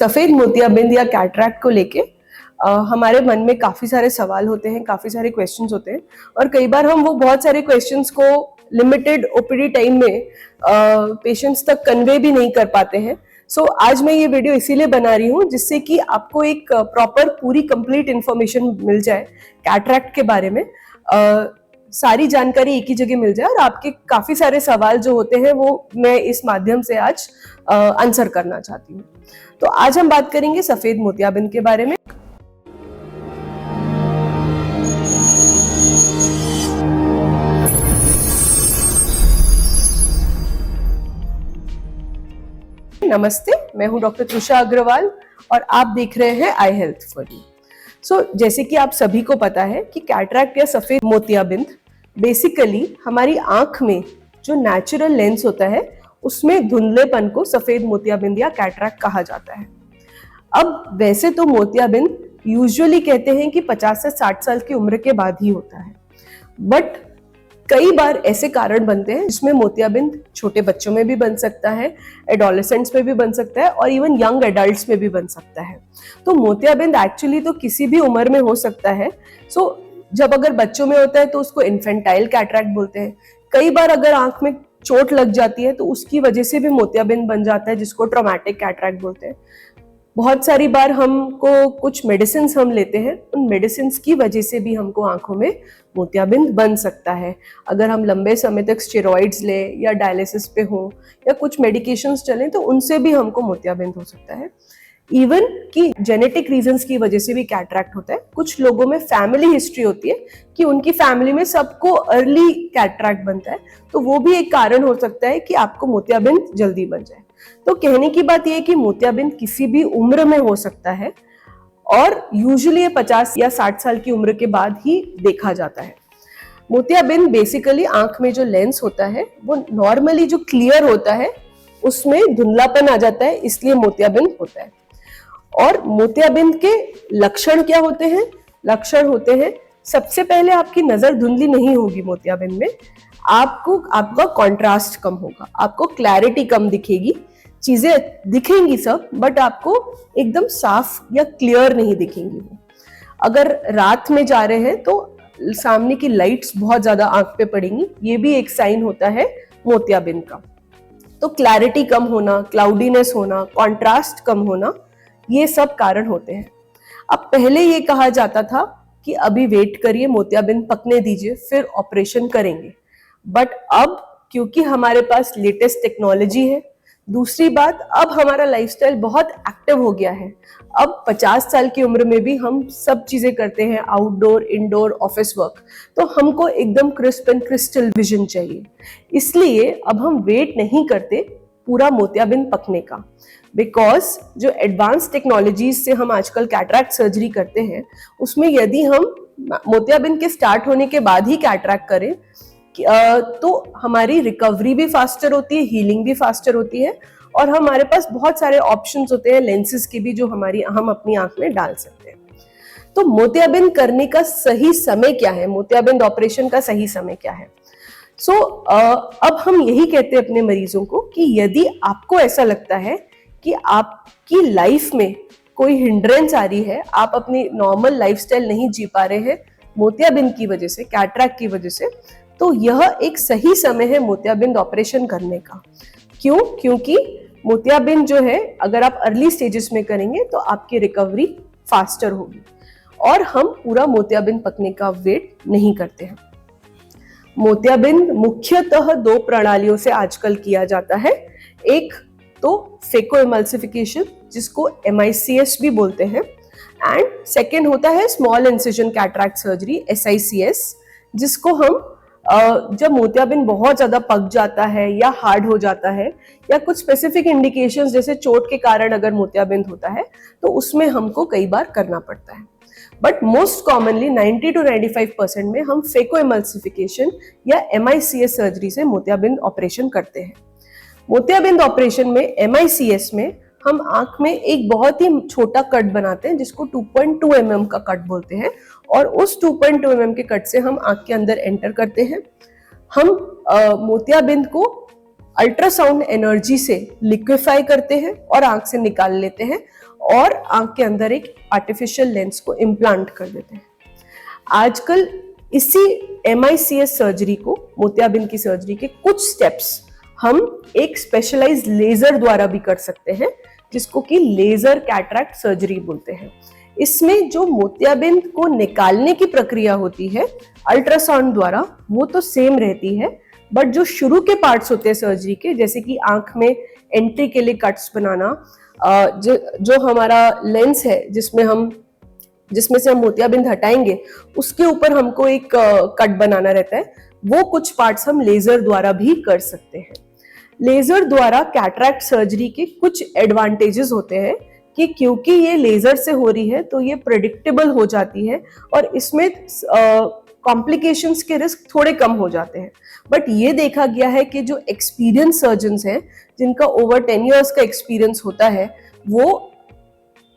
सफेद मोतियाबिंद या कैटरैक्ट को लेके हमारे मन में काफी सारे सवाल होते हैं, काफी सारे क्वेश्चंस होते हैं और कई बार हम वो बहुत सारे क्वेश्चंस को लिमिटेड ओपीडी टाइम में पेशेंट्स तक कन्वे भी नहीं कर पाते हैं। सो आज मैं ये वीडियो इसीलिए बना रही हूँ जिससे कि आपको एक प्रॉपर पूरी कंप्लीट इंफॉर्मेशन मिल जाए कैटरैक्ट के बारे में। सारी जानकारी एक ही जगह मिल जाए और आपके काफी सारे सवाल जो होते हैं वो मैं इस माध्यम से आज आंसर करना चाहती हूँ। तो आज हम बात करेंगे सफेद मोतियाबिंद के बारे में। नमस्ते, मैं हूं डॉक्टर त्रिशा अग्रवाल और आप देख रहे हैं आई हेल्थ फॉर यू। सो जैसे कि आप सभी को पता है कि कैटरैक्ट या सफेद मोतियाबिंद बेसिकली हमारी आंख में जो नेचुरल लेंस होता है उसमें धुंधलेपन को सफेद मोतियाबिंद या कैटरैक्ट कहा जाता है। अब वैसे तो मोतियाबिंद यूजुअली कहते हैं कि 50 से 60 साल की उम्र के बाद ही होता है, बट कई बार ऐसे कारण बनते हैं जिसमें मोतियाबिंद छोटे बच्चों में भी बन सकता है, एडोलेसेंट्स में भी बन सकता है और इवन यंग एडल्ट्स में भी बन सकता है। तो मोतियाबिंद एक्चुअली तो किसी भी उम्र में हो सकता है। सो जब अगर बच्चों में होता है तो उसको इन्फेंटाइल कैटरैक्ट बोलते हैं। कई बार अगर आंख में चोट लग जाती है तो उसकी वजह से भी मोतियाबिंद बन जाता है, जिसको ट्रॉमेटिक कैटरैक्ट बोलते हैं। बहुत सारी बार हमको कुछ मेडिसिन हम लेते हैं, उन मेडिसिन की वजह से भी हमको आंखों में मोतियाबिंद बन सकता है। अगर हम लंबे समय तक स्टेरॉइड्स लें या डायलिसिस पे हो या कुछ मेडिकेशंस चलें तो उनसे भी हमको मोतियाबिंद हो सकता है। इवन कि जेनेटिक रीजंस की वजह से भी कैटरैक्ट होता है। कुछ लोगों में फैमिली हिस्ट्री होती है कि उनकी फैमिली में सबको अर्ली कैटरैक्ट बनता है, तो वो भी एक कारण हो सकता है कि आपको मोतियाबिंद जल्दी बन जाए। तो कहने की बात यह है कि मोतियाबिंद किसी भी उम्र में हो सकता है और यूजुअली 50 या 60 साल की उम्र के बाद ही देखा जाता है। मोतियाबिंद बेसिकली आंख में जो लेंस होता है वो नॉर्मली जो क्लियर होता है उसमें धुंधलापन आ जाता है, इसलिए मोतियाबिंद होता है। और मोतियाबिंद के लक्षण क्या होते हैं? लक्षण होते हैं, सबसे पहले आपकी नजर धुंधली नहीं होगी मोतियाबिंद में, आपका कॉन्ट्रास्ट कम होगा, आपको क्लैरिटी कम दिखेगी, चीजें दिखेंगी सब बट आपको एकदम साफ या क्लियर नहीं दिखेंगी वो। अगर रात में जा रहे हैं तो सामने की लाइट्स बहुत ज्यादा आंख पे पड़ेंगी, ये भी एक साइन होता है मोतियाबिंद का। तो क्लैरिटी कम होना, क्लाउडीनेस होना, कॉन्ट्रास्ट कम होना, ये सब कारण होते हैं। अब पहले ये कहा जाता था कि अभी वेट करिए, मोतियाबिंद पकने दीजिए, फिर ऑपरेशन करेंगे। बट अब क्योंकि हमारे पास लेटेस्ट टेक्नोलॉजी है, दूसरी बात अब हमारा लाइफस्टाइल बहुत एक्टिव हो गया है। अब 50 साल की उम्र में भी हम सब चीजें करते हैं, आउटडोर, इंडोर, ऑफिस वर्क, तो हमको एकदम क्रिस्प एंड क्रिस्टल विजन चाहिए। इसलिए अब हम वेट नहीं करते पूरा मोतियाबिंद पकने का, बिकॉज जो एडवांस टेक्नोलॉजीज से हम आजकल कैटरैक्ट सर्जरी करते हैं उसमें यदि हम मोतियाबिंद के स्टार्ट होने के बाद ही कैटरैक्ट करें तो हमारी रिकवरी भी फास्टर होती है, हीलिंग भी फास्टर होती है और हमारे पास बहुत सारे ऑप्शंस होते हैं लेंसेज के भी जो हम अपनी आंख में डाल सकते हैं। तो मोतियाबिंद करने का सही समय क्या है? मोतियाबिंद ऑपरेशन का सही समय क्या है? अब हम यही कहते हैं अपने मरीजों को कि यदि आपको ऐसा लगता है कि आपकी लाइफ में कोई हिंड्रेंस आ रही है, आप अपनी नॉर्मल लाइफस्टाइल नहीं जी पा रहे हैं मोतियाबिंद की वजह से, कैटरैक्ट की वजह से, तो यह एक सही समय है मोतियाबिंद ऑपरेशन करने का। क्यों? क्योंकि मोतियाबिंद जो है अगर आप अर्ली स्टेजेस में करेंगे तो आपकी रिकवरी फास्टर होगी और हम पूरा मोतियाबिंद पकने का वेट नहीं करते हैं। मोतियाबिंद मुख्यतः 2 प्रणालियों से आजकल किया जाता है। एक तो फेको इमल्सिफिकेशन, जिसको MICS भी बोलते हैं, एंड सेकेंड होता है small incision cataract surgery, SICS, जिसको हम जब मोतियाबिंद बहुत ज्यादा पक जाता है या हार्ड हो जाता है या कुछ स्पेसिफिक इंडिकेशंस जैसे चोट के कारण अगर मोतियाबिंद होता है तो उसमें हमको कई बार करना पड़ता है। बट मोस्ट कॉमनली 90 to 95% में हम फेको इमल्सिफिकेशन या MICS सर्जरी से मोतियाबिंद ऑपरेशन करते हैं। मोतियाबिंद ऑपरेशन में MICS में हम आंख में एक बहुत ही छोटा कट बनाते हैं जिसको 2.2 mm का कट बोलते हैं और उस 2.2 mm के कट से हम आंख के अंदर एंटर करते हैं। हम मोतियाबिंद को अल्ट्रासाउंड एनर्जी से लिक्विफाई करते हैं और आंख से निकाल लेते हैं और आंख के अंदर एक आर्टिफिशियल लेंस को इम्प्लांट कर देते हैं। आजकल इसी MICS सर्जरी को, मोतियाबिंद की सर्जरी के कुछ स्टेप्स हम एक स्पेशलाइज्ड लेजर द्वारा भी कर सकते हैं, जिसको कि लेजर कैटरैक्ट सर्जरी बोलते हैं। इसमें जो मोतियाबिंद को निकालने की प्रक्रिया होती है अल्ट्रासाउंड द्वारा, वो तो सेम रहती है, बट जो शुरू के पार्ट्स होते हैं सर्जरी के, जैसे कि आंख में एंट्री के लिए कट्स बनाना, जो हमारा लेंस है जिसमें से हम मोतियाबिंद हटाएंगे, उसके ऊपर हमको एक कट बनाना रहता है, वो कुछ पार्ट्स हम लेजर द्वारा भी कर सकते हैं। लेजर द्वारा कैटरैक्ट सर्जरी के कुछ एडवांटेजेस होते हैं कि क्योंकि ये लेजर से हो रही है तो ये प्रेडिक्टेबल हो जाती है और इसमें कॉम्प्लिकेशंस के रिस्क थोड़े कम हो जाते हैं। बट ये देखा गया है कि जो एक्सपीरियंस सर्जन्स हैं, जिनका ओवर 10 इयर्स का एक्सपीरियंस होता है, वो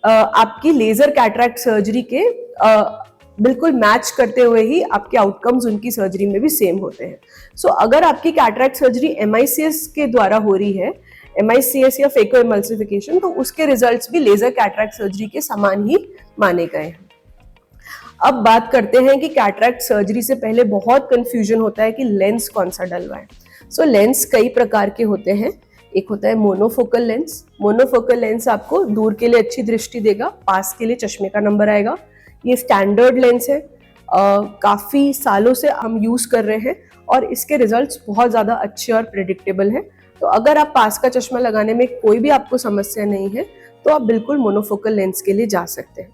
आपकी लेजर कैटरैक्ट सर्जरी के बिल्कुल मैच करते हुए ही आपके आउटकम्स उनकी सर्जरी में भी सेम होते हैं। सो अगर आपकी कैटरैक्ट सर्जरी MICS के द्वारा हो रही है, MICS या फेको एमल्सिफिकेशन, तो उसके रिजल्ट्स भी लेजर कैटरैक्ट सर्जरी के समान ही माने गए हैं। अब बात करते हैं कि कैटरैक्ट सर्जरी से पहले बहुत कंफ्यूजन होता है कि लेंस कौन सा डलवाएं। सो लेंस कई प्रकार के होते हैं। एक होता है मोनोफोकल लेंस। मोनोफोकल लेंस आपको दूर के लिए अच्छी दृष्टि देगा, पास के लिए चश्मे का नंबर आएगा। ये स्टैंडर्ड लेंस है, काफ़ी सालों से हम यूज़ कर रहे हैं और इसके रिजल्ट्स बहुत ज़्यादा अच्छे और प्रेडिक्टेबल हैं। तो अगर आप पास का चश्मा लगाने में कोई भी आपको समस्या नहीं है तो आप बिल्कुल मोनोफोकल लेंस के लिए जा सकते हैं।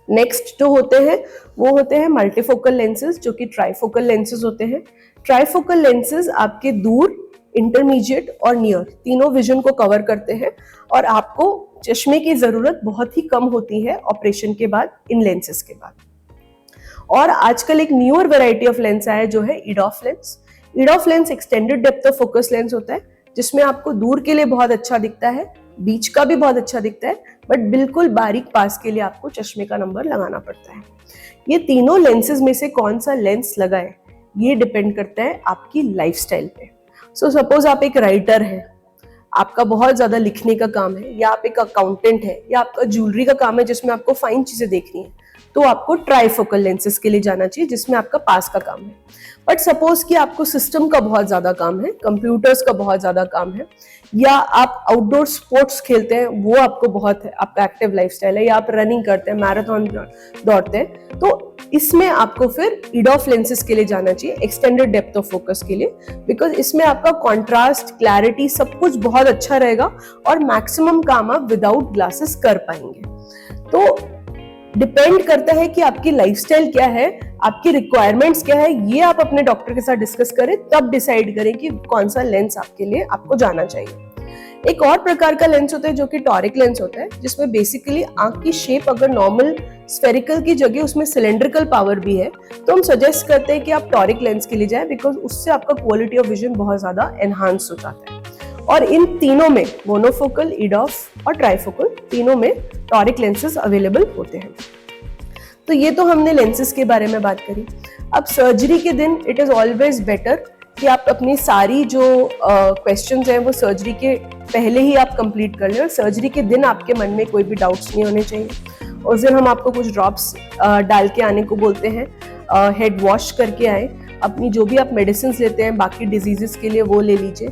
नेक्स्ट जो होते हैं वो होते हैं मल्टीफोकल लेंसेज, जो कि ट्राइफोकल लेंसेज होते हैं। ट्राइफोकल लेंसेज आपके दूर, इंटरमीडिएट और नियर तीनों विजन को कवर करते हैं और आपको चश्मे की जरूरत बहुत ही कम होती है ऑपरेशन के बाद, इन लेंसेज के बाद। और आजकल एक न्यूअर वैरायटी ऑफ लेंस आया है जो है EDOF lens. EDOF lens extended depth of focus lens होता है, जिसमें आपको दूर के लिए बहुत अच्छा दिखता है, बीच का भी बहुत अच्छा दिखता है, बट बिल्कुल बारीक पास के लिए आपको चश्मे का नंबर लगाना पड़ता है। ये तीनों लेंसेज में से कौन सा लेंस लगाए, ये डिपेंड करता है आपकी लाइफस्टाइल पे। सो सपोज आप एक राइटर हैं, आपका बहुत ज्यादा लिखने का काम है, या आप एक अकाउंटेंट है, या आपका ज्वेलरी का काम है जिसमें आपको फाइन चीजें देखनी है, तो आपको ट्राइफोकल लेंसेज के लिए जाना चाहिए जिसमें आपका पास का काम है। बट सपोज कि आपको सिस्टम का बहुत ज्यादा काम है, कंप्यूटर्स का बहुत ज्यादा काम है, या आप आउटडोर स्पोर्ट्स खेलते हैं, वो आपको बहुत है, आपका एक्टिव लाइफस्टाइल है, या आप रनिंग करते हैं, मैराथन दौड़ते हैं, तो इसमें आपको फिर EDOF लेंसेज के लिए जाना चाहिए, एक्सटेंडेड डेप्थ ऑफ फोकस के लिए, बिकॉज इसमें आपका कॉन्ट्रास्ट, क्लैरिटी सब कुछ बहुत अच्छा रहेगा और मैक्सिमम काम आप विदाउट ग्लासेस कर पाएंगे। तो डिपेंड करता है कि आपकी लाइफस्टाइल क्या है, आपकी रिक्वायरमेंट्स क्या है, ये आप अपने डॉक्टर के साथ डिस्कस करें, तब डिसाइड करें कि कौन सा लेंस आपके लिए आपको जाना चाहिए। एक और प्रकार का लेंस होता है जो कि टॉरिक लेंस होता है, जिसमें बेसिकली आंख की शेप अगर नॉर्मल स्फेरिकल की जगह उसमें सिलेंड्रिकल पावर भी है, तो हम सजेस्ट करते हैं कि आप टॉरिक लेंस के लिए जाएं, बिकॉज उससे आपका क्वालिटी ऑफ विजन बहुत ज्यादा एनहांस हो जाता है। और इन तीनों में, मोनोफोकल, EDOF और ट्राइफोकल, तीनों में टॉरिक लेंसेज अवेलेबल होते हैं। तो ये तो हमने लेंसेज के बारे में बात करी। अब सर्जरी के दिन इट इज ऑलवेज बेटर कि आप अपनी सारी जो क्वेश्चंस हैं वो सर्जरी के पहले ही आप कंप्लीट कर लें, और सर्जरी के दिन आपके मन में कोई भी डाउट्स नहीं होने चाहिए। उस दिन हम आपको कुछ ड्रॉप्स डाल के आने को बोलते हैं, हेड वॉश करके आए, अपनी जो भी आप मेडिसिन लेते हैं बाकी डिजीजेस के लिए वो ले लीजिए,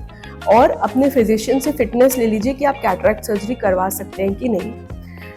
और अपने फिजिशियन से फिटनेस ले लीजिए कि आप कैटरैक्ट सर्जरी करवा सकते हैं कि नहीं।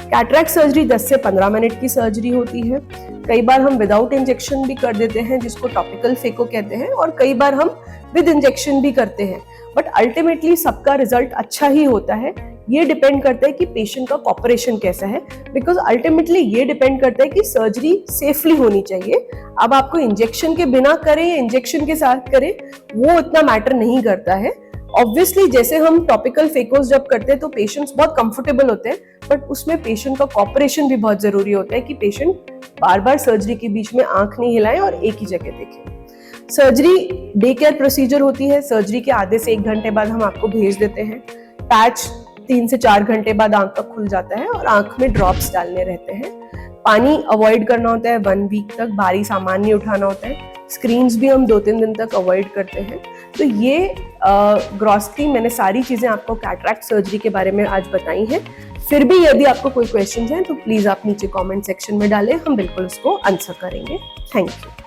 कैटरैक्ट सर्जरी 10 से 15 मिनट की सर्जरी होती है। कई बार हम विदाउट इंजेक्शन भी कर देते हैं, जिसको टॉपिकल फेको कहते हैं, और कई बार हम विद इंजेक्शन भी करते हैं, बट अल्टीमेटली सबका रिजल्ट अच्छा ही होता है। ये डिपेंड करता है कि पेशेंट का कॉपरेशन कैसा है, बिकॉज अल्टीमेटली ये डिपेंड करता है कि सर्जरी सेफली होनी चाहिए। अब आपको इंजेक्शन के बिना करें या इंजेक्शन के साथ करें, वो इतना मैटर नहीं करता है। ऑब्वियसली जैसे हम टॉपिकल फेकोस जब करते हैं तो पेशेंट्स बहुत कंफर्टेबल होते हैं, बट उसमें पेशेंट का कॉपरेशन भी बहुत जरूरी होता है कि पेशेंट बार बार सर्जरी के बीच में आंख नहीं हिलाएं और एक ही जगह देखें। सर्जरी डे केयर प्रोसीजर होती है। सर्जरी के आधे से 1 घंटे बाद हम आपको भेज देते हैं। पैच 3 से 4 घंटे बाद आंख का खुल जाता है और आंख में ड्रॉप्स डालने रहते हैं। पानी अवॉइड करना होता है 1 वीक तक, भारी सामान नहीं उठाना होता है। स्क्रीन्स भी हम 2-3 दिन तक अवॉइड करते हैं। तो ये ग्रॉसली मैंने सारी चीज़ें आपको कैटरैक्ट सर्जरी के बारे में आज बताई हैं। फिर भी यदि आपको कोई क्वेश्चन है तो प्लीज आप नीचे कमेंट सेक्शन में डालें, हम बिल्कुल उसको आंसर करेंगे। Thank you.